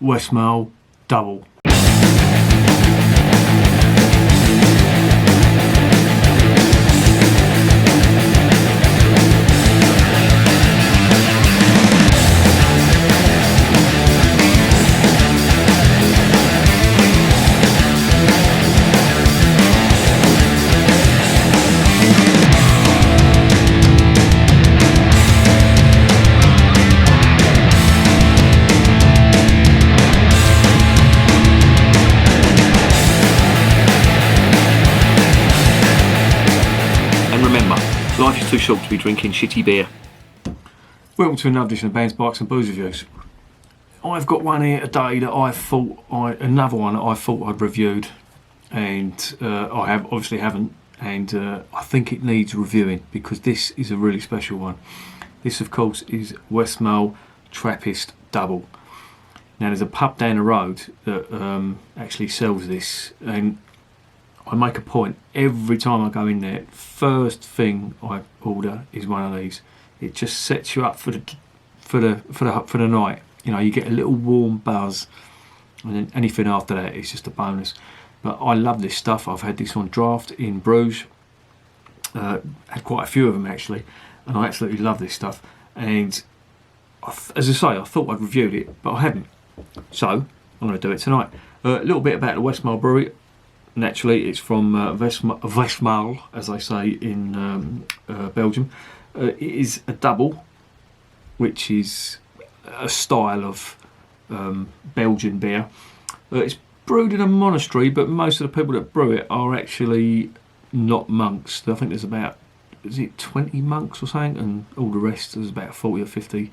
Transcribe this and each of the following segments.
Westmalle Dubbel. Life is too short to be drinking shitty beer. Welcome to another edition of Bands, Bikes and Booze Reviews. I've got one here today that another one that I thought I'd reviewed, and I obviously haven't, and I think it needs reviewing because this is a really special one. This, of course, is Westmalle Trappist Dubbel. Now, there's a pub down the road that actually sells this, and I make a point every time I go in there. First thing I order is one of these. It just sets you up for the night. You know, you get a little warm buzz, and then anything after that is just a bonus. But I love this stuff. I've had this on draft in Bruges. Had quite a few of them actually, and I absolutely love this stuff. And as I say, I thought I'd reviewed it, but I haven't. So I'm going to do it tonight. A little bit about the Westmalle Brewery. Naturally, it's from Westmalle, as they say in Belgium. It is a double, which is a style of Belgian beer. It's brewed in a monastery, but most of the people that brew it are actually not monks. I think there's about, 20 monks or something, and all the rest, there's about 40 or 50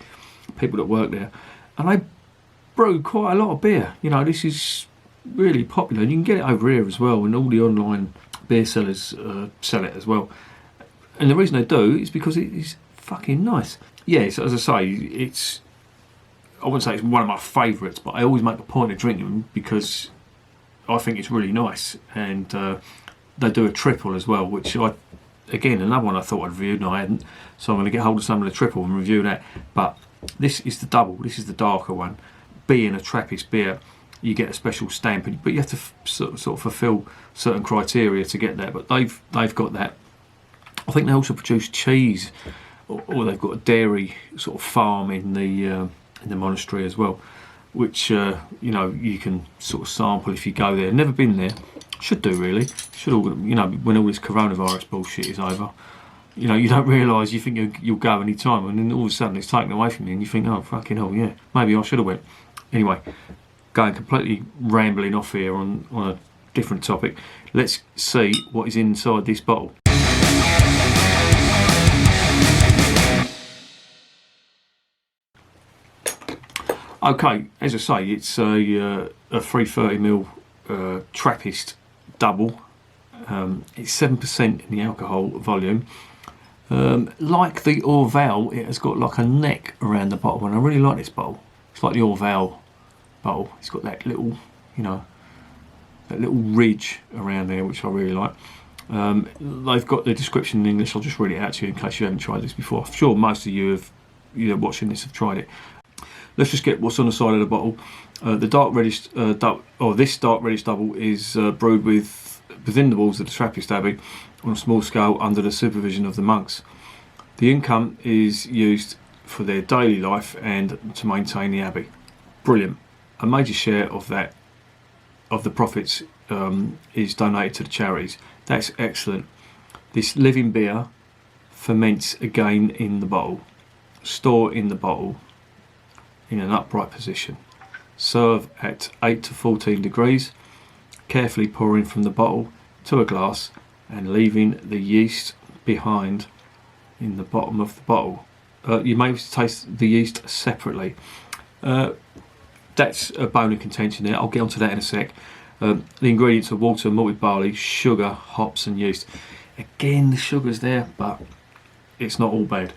people that work there. And they brew quite a lot of beer. You know, this is really popular, and you can get it over here as well, and all the online beer sellers sell it as well. And the reason they do is because it is fucking nice. Yeah, so as I say, I wouldn't say it's one of my favourites, but I always make a point of drinking them because I think it's really nice. And they do a triple as well, which again, another one I thought I'd reviewed and I hadn't, so I'm going to get hold of some of the triple and review that. But this is the double, this is the darker one. Being a Trappist beer, you get a special stamp, but you have to sort of fulfil certain criteria to get that. But they've got that. I think they also produce cheese, or they've got a dairy sort of farm in the monastery as well, which you know, you can sort of sample if you go there. Never been there, should do really. Should all, you know, when all this coronavirus bullshit is over. You know, you don't realise, you think you'll go any time, and then all of a sudden it's taken away from you, and you think, oh fucking hell, yeah, maybe I should have went. Anyway, going completely rambling off here on a different topic. Let's see what is inside this bottle. Okay, as I say, it's a 330ml Trappist double. It's 7% in the alcohol volume. Like the Orval, it has got like a neck around the bottle, and I really like this bottle. It's like the Orval bottle. It's got that little, you know, that little ridge around there, which I really like. They've got the description in English. I'll just read it out to you in case you haven't tried this before. I'm sure most of you watching this have tried it. Let's just get what's on the side of the bottle. The dark reddish this dark reddish double is brewed within the walls of the Trappist Abbey on a small scale under the supervision of the monks. The income is used for their daily life and to maintain the abbey. Brilliant. A major share of the profits is donated to the charities. That's excellent. This living beer ferments again in the bottle. Store in the bottle in an upright position. Serve at 8 to 14 degrees, carefully pouring from the bottle to a glass and leaving the yeast behind in the bottom of the bottle. You may taste the yeast separately. That's a bone of contention there. I'll get onto that in a sec. The ingredients are water, malted barley, sugar, hops and yeast. Again, the sugar's there, but it's not all bad.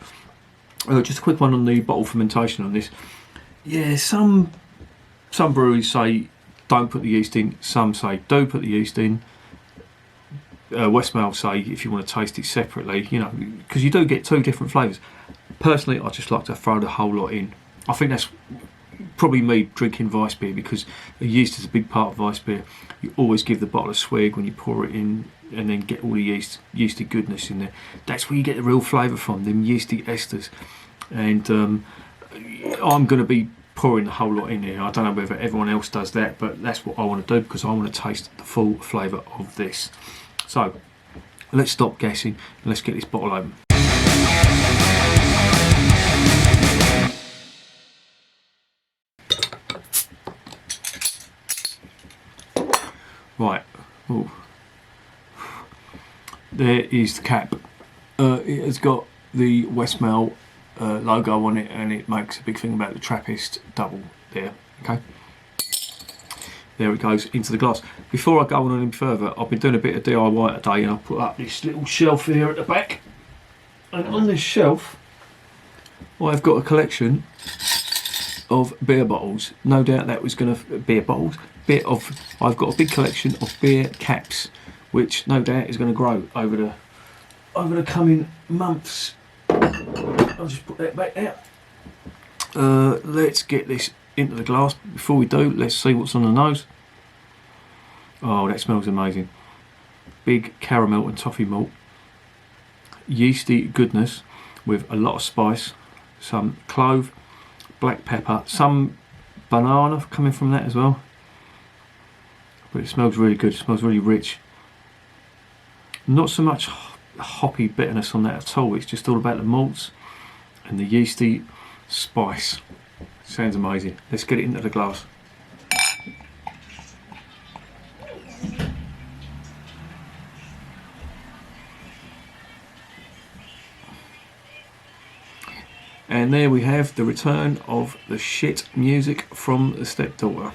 Just a quick one on the bottle fermentation on this. Yeah, some breweries say don't put the yeast in, some say do put the yeast in. Westmalle say if you want to taste it separately, you know, because you do get two different flavours. Personally, I just like to throw the whole lot in. I think that's probably me drinking Weiss beer, because the yeast is a big part of Weiss beer. You always give the bottle a swig when you pour it in, and then get all the yeasty goodness in there. That's where you get the real flavour from, them yeasty esters. And I'm going to be pouring the whole lot in here. I don't know whether everyone else does that, but that's what I want to do, because I want to taste the full flavour of this. So let's stop guessing and let's get this bottle open. Right, ooh. There is the cap. It has got the Westmalle logo on it, and it makes a big thing about the Trappist double there. Okay, there it goes into the glass. Before I go on any further, I've been doing a bit of DIY today, and I've put up this little shelf here at the back, and on this shelf I've got a collection of beer bottles. No doubt that was going to beer bottles. I've got a big collection of beer caps, which no doubt is going to grow over the coming months. I'll just put that back there. Let's get this into the glass. Before we do, let's see what's on the nose. Oh, that smells amazing. Big caramel and toffee malt. Yeasty goodness with a lot of spice. Some clove, black pepper, some banana coming from that as well. But it smells really good, it smells really rich. Not so much hoppy bitterness on that at all, it's just all about the malts and the yeasty spice. Sounds amazing. Let's get it into the glass. And there we have the return of the shit music from the stepdaughter.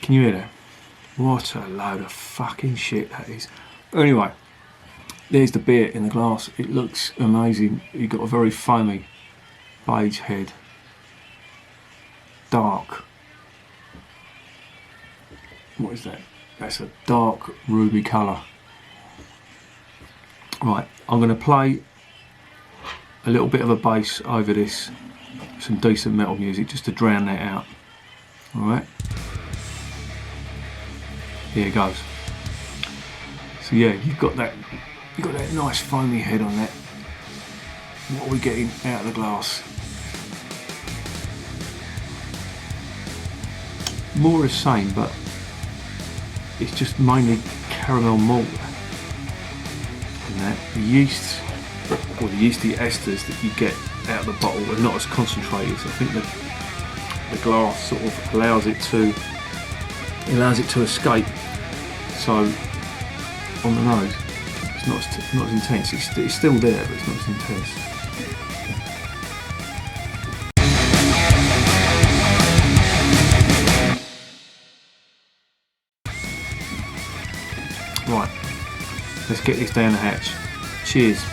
Can you hear that? What a load of fucking shit that is. Anyway, there's the beer in the glass. It looks amazing. You've got a very foamy beige head. Dark. What is that? That's a dark ruby colour. Right, I'm going to play a little bit of a bass over this. Some decent metal music just to drown that out. Alright. Here it goes. So yeah, you've got that nice foamy head on that. What are we getting out of the glass? More the same, but it's just mainly caramel malt. And that the yeast, or the yeasty esters that you get out of the bottle are not as concentrated. So I think the glass sort of allows it to escape. So on the nose, it's not as intense. It's still there, but it's not as intense. Right, let's get this down the hatch. Cheers.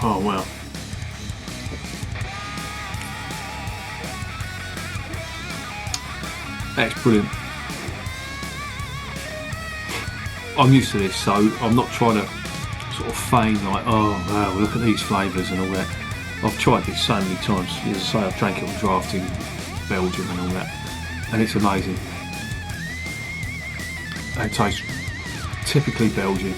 Oh well. That's brilliant. I'm used to this, so I'm not trying to sort of feign like, oh wow, look at these flavours and all that. I've tried this so many times. As I say, I've drank it on draft in Belgium and all that, and it's amazing. It tastes typically Belgian.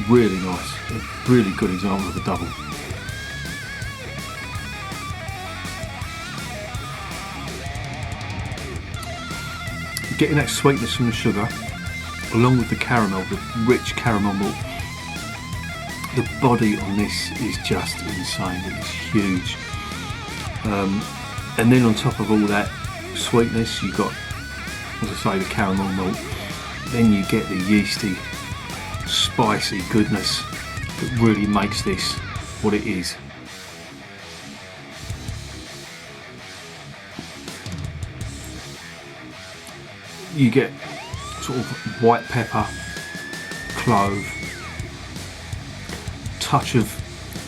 Really nice. A really good example of a double. Getting that sweetness from the sugar, along with the caramel, the rich caramel malt. The body on this is just insane. It is huge. And then on top of all that sweetness, you've got, as I say, the caramel malt. Then you get the yeasty, spicy goodness that really makes this what it is. You get sort of white pepper, clove, touch of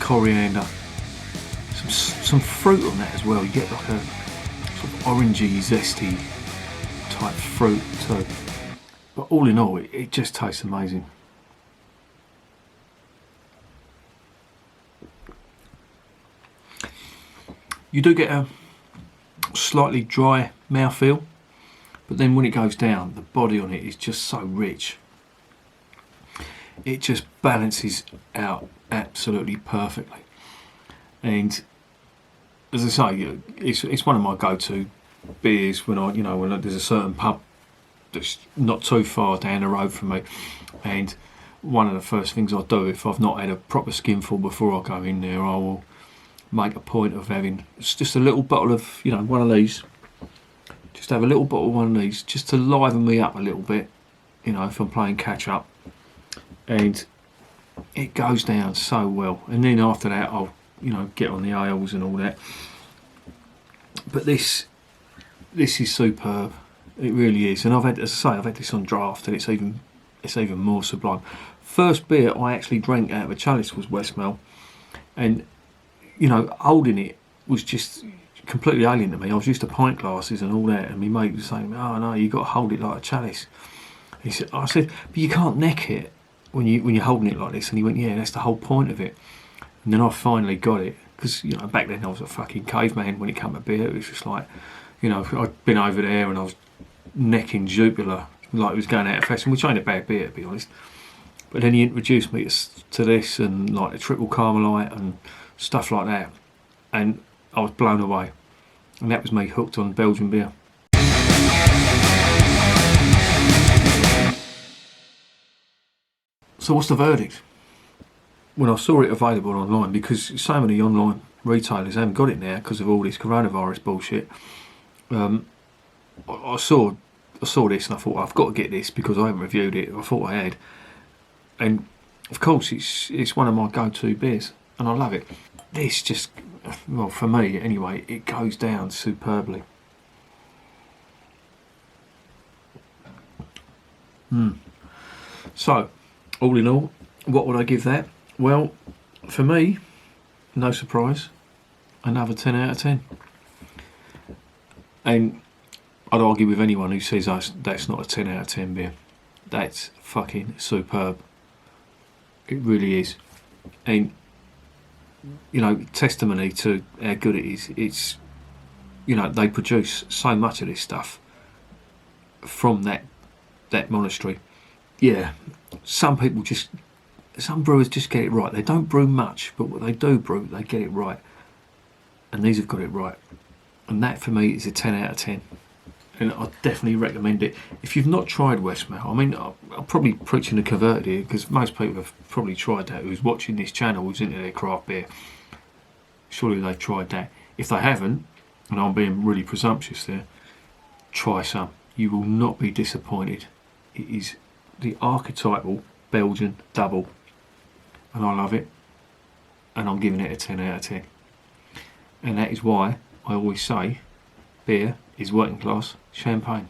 coriander, some fruit on that as well. You get like a sort of orangey, zesty type fruit too. But all in all, it just tastes amazing. You do get a slightly dry mouthfeel, but then when it goes down, the body on it is just so rich. It just balances out absolutely perfectly. And as I say, it's one of my go-to beers when when there's a certain pub that's not too far down the road from me, and one of the first things I do if I've not had a proper skinful before I go in there, I will make a point of having just a little bottle of one of these. Just have a little bottle of one of these just to liven me up a little bit, if I'm playing catch up, and it goes down so well. And then after that, I'll get on the ales and all that. But this is superb. It really is. And I've had this on draft, and it's even more sublime. First beer I actually drank out of a chalice was Westmalle, and holding it was just completely alien to me. I was used to pint glasses and all that, and my mate was saying, "Oh no, you got to hold it like a chalice." I said, "But you can't neck it when you're holding it like this." And he went, "Yeah, that's the whole point of it." And then I finally got it, because back then I was a fucking caveman when it came to beer. It was just like, I'd been over there and I was necking Jupiler like it was going out of fashion, which ain't a bad beer to be honest. But then he introduced me to this and like the triple Carmelite and stuff like that, and I was blown away. And that was me hooked on Belgian beer. So what's the verdict? When I saw it available online, because so many online retailers haven't got it now because of all this coronavirus bullshit, I saw this and I thought, I've got to get this because I haven't reviewed it. I thought I had, and of course it's one of my go-to beers, and I love it. This just, well, for me anyway, it goes down superbly. So, all in all, what would I give that? Well, for me, no surprise, another 10 out of 10. And I'd argue with anyone who says that's not a 10 out of 10 beer. That's fucking superb. It really is. And, testimony to how good it is. It's, they produce so much of this stuff from that monastery. Yeah, some brewers just get it right. They don't brew much, but what they do brew, they get it right. And these have got it right. And that for me is a 10 out of 10. And I definitely recommend it. If you've not tried Westmalle, I mean, I'm probably preaching to converted here, because most people have probably tried that who's watching this channel, who's into their craft beer. Surely they've tried that. If they haven't, and I'm being really presumptuous there, try some. You will not be disappointed. It is the archetypal Belgian double, and I love it, and I'm giving it a 10 out of 10. And that is why I always say beer is working class champagne.